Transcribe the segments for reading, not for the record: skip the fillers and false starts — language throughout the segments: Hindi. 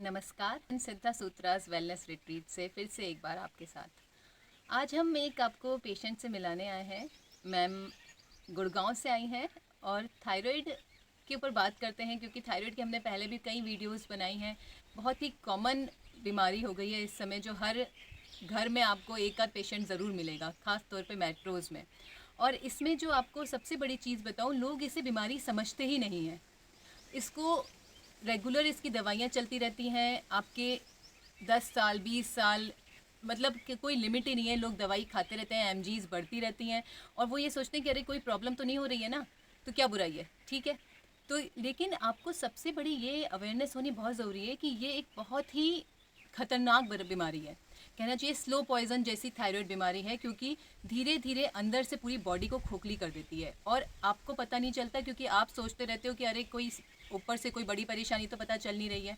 नमस्कार, सिद्धा सूत्रास वेलनेस रिट्रीट से फिर से एक बार आपके साथ। आज हम एक आपको पेशेंट से मिलाने आए हैं। मैम गुड़गांव से आई हैं और थायराइड के ऊपर बात करते हैं, क्योंकि थायराइड के हमने पहले भी कई वीडियोस बनाई हैं। बहुत ही कॉमन बीमारी हो गई है इस समय, जो हर घर में आपको एक आध पेशेंट ज़रूर मिलेगा, ख़ास तौर पे मेट्रोज़ में। और इसमें जो आपको सबसे बड़ी चीज़ बताऊँ, लोग इसे बीमारी समझते ही नहीं हैं। इसको रेगुलर इसकी दवाइयाँ चलती रहती हैं आपके 10 साल 20 साल, मतलब कि कोई लिमिट ही नहीं है। लोग दवाई खाते रहते हैं, एमजीज बढ़ती रहती हैं और वो ये सोचते हैं कि अरे कोई प्रॉब्लम तो नहीं हो रही है ना, तो क्या बुराई है, ठीक है। तो लेकिन आपको सबसे बड़ी ये अवेयरनेस होनी बहुत ज़रूरी है कि ये एक बहुत ही खतरनाक बीमारी है। कहना चाहिए स्लो पॉइजन जैसी थायराइड बीमारी है, क्योंकि धीरे धीरे अंदर से पूरी बॉडी को खोखली कर देती है और आपको पता नहीं चलता, क्योंकि आप सोचते रहते हो कि अरे कोई ऊपर से कोई बड़ी परेशानी तो पता चल नहीं रही है।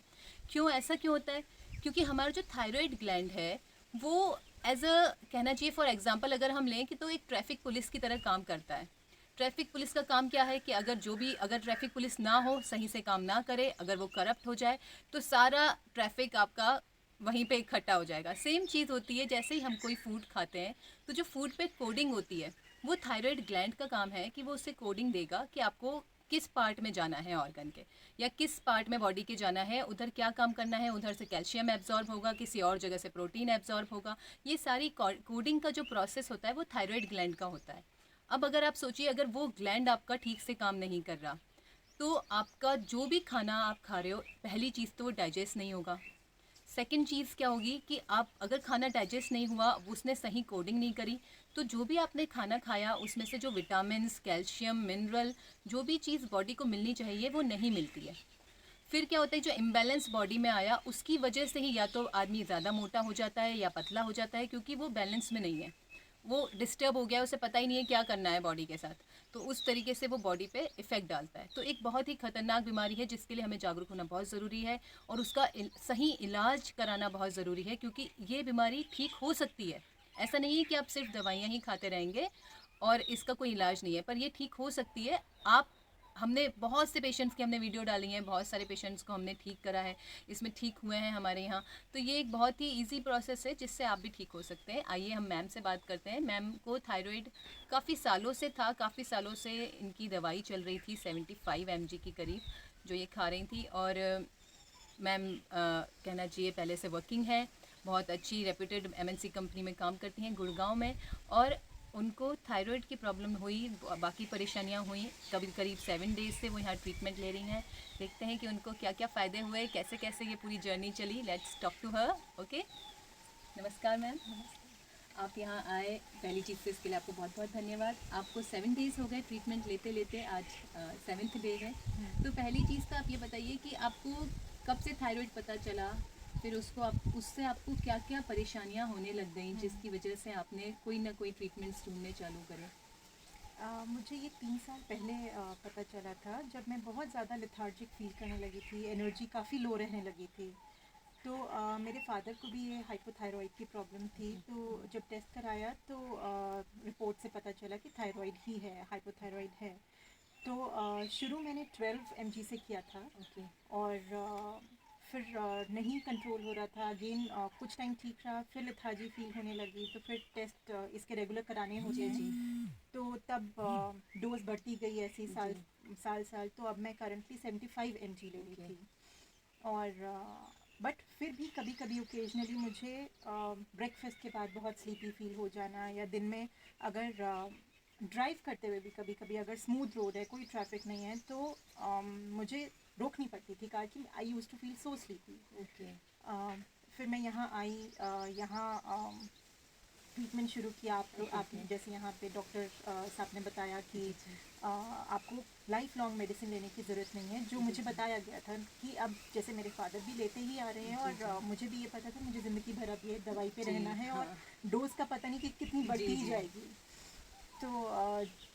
क्यों ऐसा क्यों होता है? क्योंकि हमारा जो थायराइड ग्लैंड है वो एज अ, कहना चाहिए फॉर एग्जांपल अगर हम लें कि, तो एक ट्रैफिक पुलिस की तरह काम करता है। ट्रैफिक पुलिस का काम क्या है कि अगर ट्रैफिक पुलिस ना हो, सही से काम ना करे, अगर वो करप्ट हो जाए, तो सारा ट्रैफिक आपका वहीं पे इकट्ठा हो जाएगा। सेम चीज़ होती है जैसे ही हम कोई फूड खाते हैं, तो जो फूड पे कोडिंग होती है, वो थायराइड ग्लैंड का काम है कि वो उससे कोडिंग देगा कि आपको किस पार्ट में जाना है ऑर्गन के, या किस पार्ट में बॉडी के जाना है, उधर क्या काम करना है, उधर से कैल्शियम एब्जॉर्ब होगा, किसी और जगह से प्रोटीन एब्जॉर्ब होगा। ये सारी कोडिंग का जो प्रोसेस होता है वो थायराइड ग्लैंड का होता है। अब अगर आप सोचिए, अगर वो ग्लैंड आपका ठीक से काम नहीं कर रहा, तो आपका जो भी खाना आप खा रहे हो, पहली चीज़ तो वो डाइजेस्ट नहीं होगा। सेकंड चीज़ क्या होगी कि आप अगर खाना डाइजेस्ट नहीं हुआ, उसने सही कोडिंग नहीं करी, तो जो भी आपने खाना खाया उसमें से जो विटामिन, कैल्शियम, मिनरल, जो भी चीज़ बॉडी को मिलनी चाहिए वो नहीं मिलती है। फिर क्या होता है, जो इम्बैलेंस बॉडी में आया उसकी वजह से ही या तो आदमी ज़्यादा मोटा हो जाता है या पतला हो जाता है, क्योंकि वो बैलेंस में नहीं है, वो डिस्टर्ब हो गया, उसे पता ही नहीं है क्या करना है बॉडी के साथ। तो उस तरीके से वो बॉडी पे इफ़ेक्ट डालता है। तो एक बहुत ही खतरनाक बीमारी है जिसके लिए हमें जागरूक होना बहुत ज़रूरी है और उसका सही इलाज कराना बहुत ज़रूरी है, क्योंकि ये बीमारी ठीक हो सकती है। ऐसा नहीं है कि आप सिर्फ दवाइयाँ ही खाते रहेंगे और इसका कोई इलाज नहीं है, पर ये ठीक हो सकती है। आप हमने बहुत से पेशेंट्स की हमने वीडियो डाली हैं, बहुत सारे पेशेंट्स को हमने ठीक करा है, इसमें ठीक हुए हैं हमारे यहाँ। तो ये एक बहुत ही इजी प्रोसेस है जिससे आप भी ठीक हो सकते हैं। आइए हम मैम से बात करते हैं। मैम को थायराइड काफ़ी सालों से था, काफ़ी सालों से इनकी दवाई चल रही थी 75 mg की करीब, जो ये खा रही थी। और मैम कहना चाहिए पहले से वर्किंग है, बहुत अच्छी रेप्यूटेड एमएनसी कंपनी में काम करती हैं गुड़गांव में। और उनको थायराइड की प्रॉब्लम हुई, बाकी परेशानियां हुई, कभी करीब 7 डेज से वो यहाँ ट्रीटमेंट ले रही हैं। देखते हैं कि उनको क्या क्या फ़ायदे हुए, कैसे कैसे ये पूरी जर्नी चली। Let's talk to her. Okay, नमस्कार मैम, आप यहाँ आए, पहली चीज़ तो इसके लिए आपको बहुत बहुत धन्यवाद। आपको 7 डेज़ हो गए ट्रीटमेंट लेते लेते, आज 7th डे है। तो पहली चीज़ तो आप ये बताइए कि आपको कब से थायराइड पता चला, फिर उससे आपको क्या क्या परेशानियाँ होने लग गई जिसकी वजह से आपने कोई ना कोई ट्रीटमेंट्स ढूंढने चालू करे। मुझे ये 3 साल पहले पता चला था, जब मैं बहुत ज़्यादा लेथार्जिक फील करने लगी थी, एनर्जी काफ़ी लो रहने लगी थी। तो मेरे फादर को भी ये हाइपोथायरॉइड की प्रॉब्लम थी। तो जब टेस्ट कराया तो रिपोर्ट से पता चला कि थायरॉइड ही है, हाइपोथायरॉइड है। तो शुरू मैंने 12 mg से किया था। ओके। और फिर नहीं कंट्रोल हो रहा था। अगेन कुछ टाइम ठीक रहा, फिर लेथार्जी फील होने लगी। तो फिर टेस्ट इसके रेगुलर कराने होते जी जी हैं। तो तब डोज बढ़ती गई ऐसे ही, साल जी। साल साल। तो अब मैं करंटली 75 mg ले रही ओके। थी। और बट फिर भी कभी कभी ओकेजनली मुझे ब्रेकफास्ट के बाद बहुत स्लीपी फील हो जाना, या दिन में अगर ड्राइव करते हुए भी कभी कभी अगर स्मूथ रोड है, कोई ट्रैफिक नहीं है, तो मुझे रोकनी पड़ती थी कार कि I used to feel so sleepy. Okay. फिर मैं यहाँ आई, यहाँ ट्रीटमेंट शुरू किया। ओके। आपने ओके। जैसे यहाँ पे डॉक्टर साहब ने बताया कि जी जी। आपको लाइफ लॉन्ग मेडिसिन लेने की ज़रूरत नहीं है, जो जी मुझे जी। बताया गया था कि अब जैसे मेरे फादर भी लेते ही आ रहे हैं, जी और जी। मुझे भी ये पता था मुझे ज़िंदगी भर अब ये दवाई पे जी रहना है, और हाँ। डोज़ का पता नहीं कि कितनी जी बढ़ती ही जी। जाएगी। तो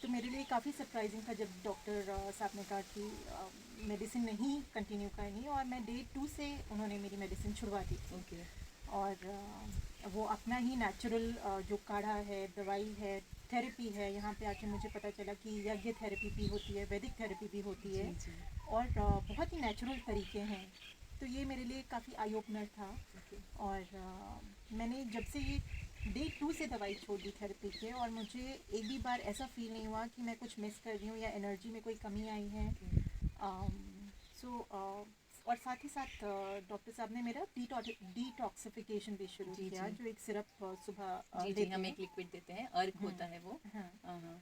तो मेरे लिए काफ़ी सरप्राइजिंग था जब डॉक्टर साहब ने कहा कि मेडिसिन नहीं कंटिन्यू करनी, और मैं डे 2 से उन्होंने मेरी मेडिसिन छुड़वा दी थी। ओके। और वो अपना ही नेचुरल जो काढ़ा है, दवाई है, थेरेपी है, यहाँ पे आके मुझे पता चला कि यज्ञ थेरेपी भी होती है, वैदिक थेरेपी भी होती है। जी जी। और बहुत ही नेचुरल तरीके हैं। तो ये मेरे लिए काफ़ी आई ओपनर था। ओके। और मैंने जब से ये डे 2 से दवाई छोड़ दी थेरेपी के, और मुझे एक भी बार ऐसा फील नहीं हुआ कि मैं कुछ मिस कर रही हूँ या एनर्जी में कोई कमी आई है। और साथ ही साथ डॉक्टर साहब ने मेरा डिटॉक्सिफिकेशन भी शुरू जी किया, जी जो एक सिरप सुबह जी जी, देते हम हैं। एक लिक्विड देते हैं, अर्क होता है वो। हाँ। हाँ हाँ।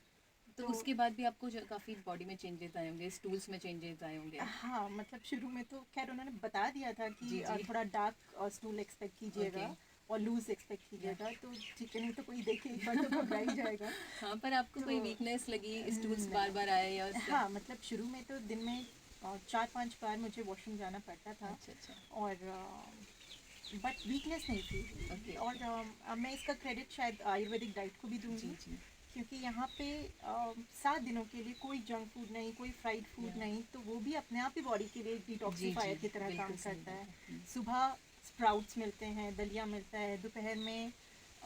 तो तो उसके बाद भी आपको काफ़ी बॉडी में चेंजेस आए होंगे, स्टूल्स में चेंजेस आए होंगे। हाँ, मतलब शुरू में तो खैर उन्होंने बता दिया था कि जी जी। थोड़ा डार्क स्टूल एक्सपेक्ट ओके। कीजिएगा और लूज एक्सपेक्ट या कीजिएगा, तो ठीक है, नहीं तो कोई देखे एक बार तो घबरा ही जाएगा। हाँ, पर आपको कोई तो वीकनेस लगी, स्टूल्स बार नहीं, बार आए या उससे? हाँ, मतलब शुरू में तो दिन में 4-5 बार मुझे वॉशरूम जाना पड़ता था। अच्छा अच्छा। और बट वीकनेस नहीं थी। ओके और ओके। मैं इसका क्रेडिट शायद आयुर्वेदिक डाइट को भी जी दूंगी, जी। क्योंकि यहाँ पे 7 दिनों के लिए कोई जंक फूड नहीं, कोई फ्राइड या फूड नहीं, तो वो भी अपने आप ही बॉडी के लिए एक जी जी, डिटॉक्सिफायर की तरह बिल्कुल काम सही करता बात है। है। सुबह स्प्राउट्स मिलते हैं, दलिया मिलता है, दोपहर में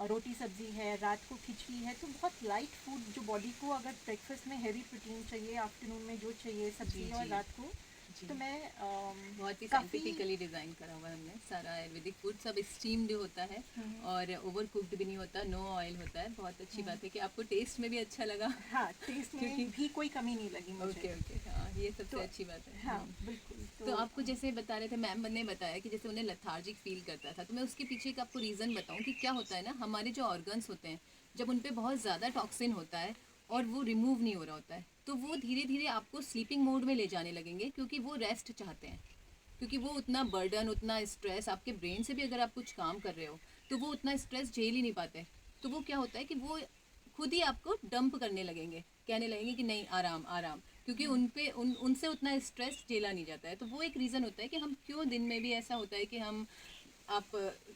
रोटी सब्जी है, रात को खिचड़ी है, तो बहुत लाइट फूड जो बॉडी को अगर ब्रेकफास्ट में हैवी प्रोटीन चाहिए, आफ्टरनून में जो चाहिए जी सब्जी, और जी रात को जी। तो मैं बहुत ही काफ़ी। साइंटिफिकली डिज़ाइन करा हुआ है हमने सारा। आयुर्वेदिक फूड सब स्टीम्ड होता है हम्म, और ओवर कुक्ड भी नहीं होता, नो ऑयल होता है। बहुत अच्छी हम्म, बात है कि आपको टेस्ट में भी अच्छा लगा। हाँ, टेस्ट में क्योंकि भी कोई कमी नहीं लगी मुझे। ओके ओके, हाँ, ये तो सबसे अच्छी बात है। हाँ, बिल्कुल। तो आपको जैसे बता रहे थे, मैम ने बताया कि जैसे उन्हें लेथार्जिक फील करता था, तो मैं उसके पीछे एक आपको रीज़न बताऊं कि क्या होता है ना, हमारे जो ऑर्गन्स होते हैं, जब उन पे बहुत ज़्यादा टॉक्सिन होता है और वो रिमूव नहीं हो रहा होता है, तो वो धीरे धीरे आपको स्लीपिंग मोड में ले जाने लगेंगे, क्योंकि वो रेस्ट चाहते हैं। क्योंकि वो उतना बर्डन, उतना स्ट्रेस, आपके ब्रेन से भी अगर आप कुछ काम कर रहे हो तो वो उतना स्ट्रेस झेल ही नहीं पाते। तो वो क्या होता है कि वो खुद ही आपको डंप करने लगेंगे, कहने लगेंगे कि नहीं, आराम आराम, क्योंकि उनसे उतना स्ट्रेस झेला नहीं जाता है। तो वो एक रीज़न होता है कि हम क्यों दिन में भी ऐसा होता है कि हम, आप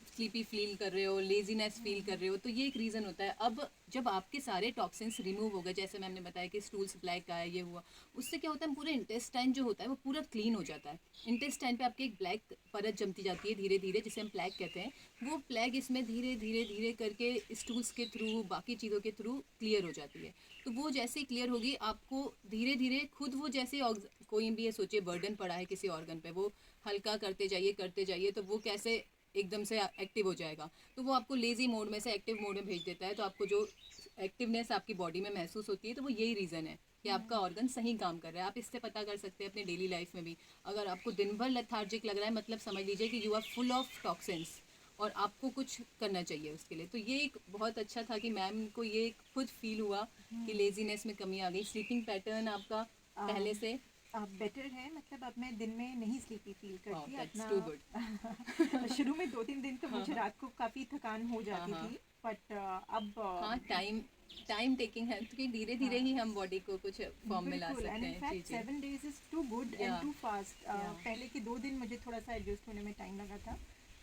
स्लीपी फील कर रहे हो, लेजीनेस फील कर रहे हो, तो ये एक रीज़न होता है। अब जब आपके सारे टॉक्सिन्स रिमूव हो गए, जैसे मैंने बताया कि स्टूल्स ब्लैक आया, ये हुआ, उससे क्या होता है, पूरे इंटेस्टाइन जो होता है वो पूरा क्लीन हो जाता है। इंटेस्टाइन पे आपकी एक ब्लैक परत जमती जाती है धीरे धीरे, जिसे हम प्लैक कहते हैं। वो प्लैग इसमें धीरे धीरे धीरे करके स्टूल्स के थ्रू, बाकी चीज़ों के थ्रू क्लियर हो जाती है। तो वो जैसे ही क्लियर होगी, आपको धीरे धीरे खुद वो जैसे कोई भी ये सोचिए बर्डन पड़ा है किसी ऑर्गन पे, वो हल्का करते जाइए तो वो कैसे एकदम से एक्टिव हो जाएगा। तो वो आपको लेज़ी मोड में से एक्टिव मोड में भेज देता है। तो आपको जो एक्टिवनेस आपकी बॉडी में महसूस होती है, तो वो यही रीज़न है कि आपका ऑर्गन सही काम कर रहा है। आप इससे पता कर सकते हैं अपने डेली लाइफ में भी। अगर आपको दिन भर लेथार्जिक लग रहा है, मतलब समझ लीजिए कि you are full of toxins और आपको कुछ करना चाहिए उसके लिए। तो ये एक बहुत अच्छा था कि मैम को ये खुद फील हुआ कि लेजीनेस में कमी आ गई। स्लीपिंग पैटर्न आपका पहले से, बेटर है, मतलब अब मैं दिन में नहीं स्लीपी फील करती दैट्स टू गुड। अपना। शुरू में 2-3 दिन तो मुझे रात को काफ़ी थकान हो हाँ जाती हाँ थी, बट अब हाँ, टाइम टाइम टेकिंग है, क्योंकि धीरे धीरे ही हाँ, हम बॉडी को कुछ फॉर्म में ला बिल्कुल। एंड सकते इन हैं। जी फैक्ट जी। 7 days इज़ टू गुड या एंड टू फास्ट। या पहले के 2 दिन मुझे थोड़ा सा एडजस्ट होने में टाइम लगा था,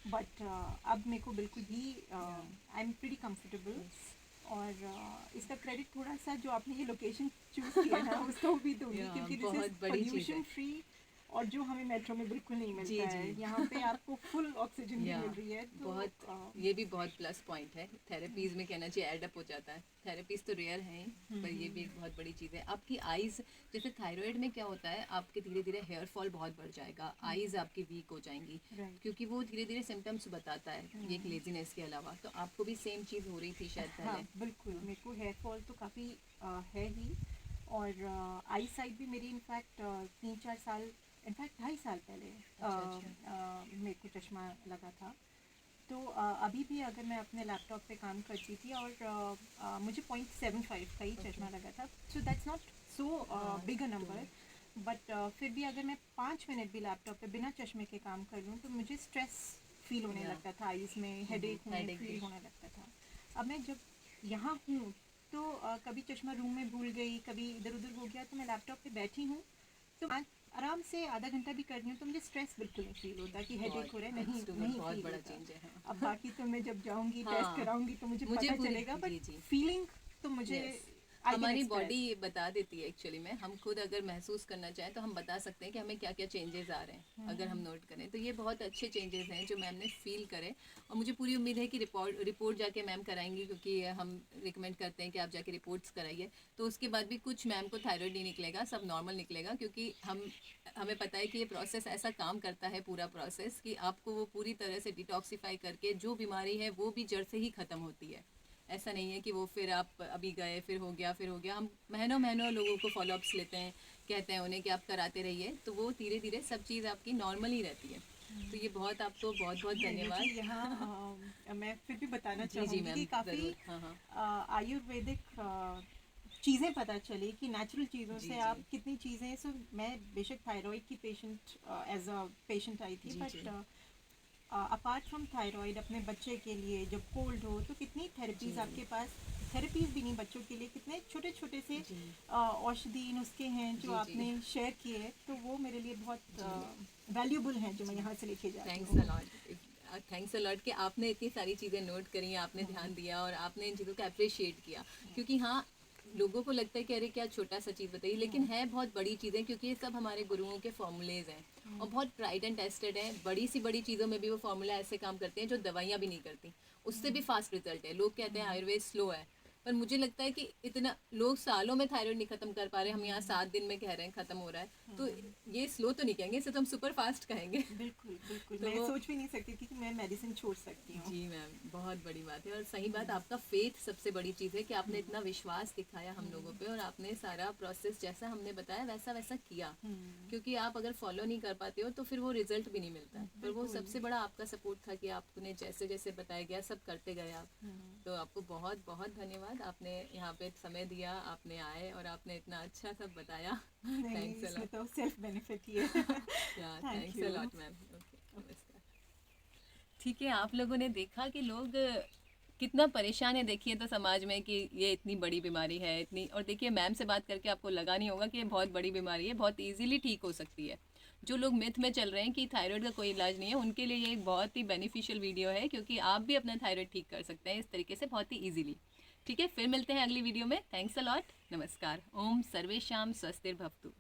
बट अब मेरे को बिल्कुल भी या I am pretty comfortable. Yes. और इसका क्रेडिट थोड़ा सा जो आपने ये लोकेशन चूज़ किया ना उसको भी दूंगी, या क्योंकि दिस इज़ बहुत बड़ी चीज़ पोल्यूशन है। फ्री, और जो हमें मेट्रो में बिल्कुल नहीं जी मिलता जी। है। यहाँ पे आपको फुल ऑक्सीजन भी या मिल रही है, तो बहुत, ये भी बहुत प्लस पॉइंट है। थेरेपीज़ में कहना चाहिए एडअप हो जाता है। थेरेपीज़ तो रेयर हैं, पर ये भी एक बहुत बड़ी चीज़ है। आपकी आइज़, जैसे थायराइड में क्या होता है, आपके धीरे धीरे हेयर फॉल बहुत बढ़ जाएगा, आइज़ आपकी वीक हो जाएंगी, राइट। क्योंकि वो धीरे धीरे सिम्टम्स बताता है ये एक लेजीनेस के अलावा। तो आपको भी सेम चीज़ हो रही थी शायद हाँ, पहले। बिल्कुल, मेरे को हेयर फॉल तो काफ़ी है ही। और आई साइट भी मेरी इनफैक्ट 3-4 साल, इनफैक्ट 2.5 साल पहले अच्छा अच्छा। मेरे को चश्मा लगा था। तो अभी भी अगर मैं अपने लैपटॉप पे काम करती थी, और मुझे 0.75 का ही चश्मा लगा था, सो दैट्स नॉट सो हाँ बिग अ तो नंबर। बट फिर भी अगर मैं 5 मिनट भी लैपटॉप पे बिना चश्मे के काम कर लूँ, तो मुझे स्ट्रेस फील होने या लगता था, आइज़ में हेडेक होने हेडेक भी। फील होने लगता था। अब मैं जब यहाँ हूँ, तो कभी चश्मा रूम में भूल गई, कभी इधर उधर हो गया, तो मैं लैपटॉप पे बैठी हूँ, तो आराम से आधा घंटा भी कर रही हूँ, तो मुझे स्ट्रेस बिल्कुल नहीं फील होता कि हेडेक बहुत, हो रहा है, नहीं दैट्स टू गुड, नहीं बहुत फील बड़ा होता। चेंज है। हाँ अब बाकी तो मैं जब जाऊँगी टेस्ट हाँ, कराऊँगी तो मुझे मुझे पता पूरी, चलेगा, बट जी जी। फीलिंग तो मुझे यस, I can हमारी express. बॉडी बता देती है एक्चुअली में, हम खुद अगर महसूस करना चाहें तो हम बता सकते हैं कि हमें क्या क्या चेंजेस आ रहे हैं अगर हम नोट करें। तो ये बहुत अच्छे चेंजेस हैं जो मैम ने फील करे, और मुझे पूरी उम्मीद है कि रिपोर्ट जाके मैम कराएंगी, क्योंकि हम रिकमेंड करते हैं कि आप जाके रिपोर्ट्स कराइए। तो उसके बाद भी कुछ मैम को थायराइड नहीं निकलेगा, सब नॉर्मल निकलेगा, क्योंकि हमें पता है कि ये प्रोसेस ऐसा काम करता है, पूरा प्रोसेस, कि आपको वो पूरी तरह से डिटॉक्सिफाई करके जो बीमारी है वो भी जड़ से ही ख़त्म होती है। ऐसा नहीं है कि वो फिर आप अभी गए फिर हो गया फिर हो गया। हम महीनों महीनों लोगों को फॉलोअप्स लेते हैं, कहते हैं उन्हें कि आप कराते रहिए, तो वो धीरे धीरे सब चीज़ आपकी नॉर्मल ही रहती है। तो ये बहुत आपको बहुत बहुत मुझे धन्यवाद। यहाँ मैं फिर भी बताना जी जी चाहूँगी मैम, कि काफ़ी ज़रूर। हाँ हाँ। आयुर्वेदिक चीज़ें पता चली कि नेचुरल चीज़ों जी से जी आप कितनी चीज़ें। सो मैं बेशक थायराइड की पेशेंट एज अ पेशेंट आई थी, जी जी बट अपार्ट फ्रॉम थायराइड अपने बच्चे के लिए जब कोल्ड हो तो कितनी थेरेपीज़ जी आपके पास, थेरेपीज़ भी नहीं, बच्चों के लिए कितने छोटे छोटे से जी औषधि नुस्खे हैं जो जी जी आपने शेयर किए। तो वो मेरे लिए बहुत जी वैल्यूबल हैं जो मैं यहाँ से लेके जाती थैंक्स हूँ। अलॉट, थैंक्स अलॉट कि आपने इतनी सारी चीज़ें नोट करी, आपने ध्यान दिया और आपने इन चीज़ों को अप्रिशिएट किया। क्योंकि हाँ, लोगों को लगता है कि अरे क्या छोटा सा चीज़ बताइए, लेकिन है बहुत बड़ी चीज़ें, क्योंकि ये सब हमारे गुरुओं के फॉर्मूलेज हैं और बहुत ट्राइड एंड टेस्टेड हैं। बड़ी सी बड़ी चीज़ों में भी वो फार्मूला ऐसे काम करते हैं जो दवाइयाँ भी नहीं करती, उससे भी फास्ट रिजल्ट है। लोग कहते हैं आयुर्वेद स्लो है, पर मुझे लगता है कि इतना लोग सालों में थायराइड नहीं खत्म कर पा रहे, हम यहाँ 7 दिन में कह रहे हैं खत्म हो रहा है। तो ये स्लो तो नहीं कहेंगे, इसे तो हम सुपर फास्ट कहेंगे। बिल्कुल बिल्कुल, तो मैं वो, सोच भी नहीं सकती थी कि मैं मेडिसिन छोड़ सकती हूँ। जी मैम, बहुत बड़ी बात है। और सही बात, आपका फेथ सबसे बड़ी चीज़ है कि आपने इतना विश्वास दिखाया हम लोगों पे, और आपने सारा प्रोसेस जैसा हमने बताया वैसा वैसा किया। क्योंकि आप अगर फॉलो नहीं कर पाते हो तो फिर वो रिजल्ट भी नहीं मिलता है, पर वो बिल्कुल। सबसे बड़ा आपका सपोर्ट था कि आपने जैसे जैसे बताया गया सब करते गए आप। तो आपको बहुत बहुत धन्यवाद, आपने यहाँ पे समय दिया, आपने आए और आपने इतना अच्छा सब बताया। नहीं नहीं, थैंक्स इसमें अलॉट। तो सेल्फ बेनिफिट ही है। या thank thanks you. A lot ma'am. Okay, नमस्कार। ठीक है, आप लोगों ने देखा कि लोग कितना परेशान है, देखिए तो समाज में कि ये इतनी बड़ी बीमारी है इतनी, और देखिए मैम से बात करके आपको लगा नहीं होगा कि ये बहुत बड़ी बीमारी है, बहुत इजीली ठीक हो सकती है। जो लोग मिथ में चल रहे हैं कि थायराइड का कोई इलाज नहीं है, उनके लिए ये एक बहुत ही बेनिफिशियल वीडियो है, क्योंकि आप भी अपना थायराइड ठीक कर सकते हैं इस तरीके से बहुत ही ईजिली। ठीक है, फिर मिलते हैं अगली वीडियो में। थैंक्स अ लॉट, नमस्कार। ओम सर्वेशाम स्वस्तिर्भवतु।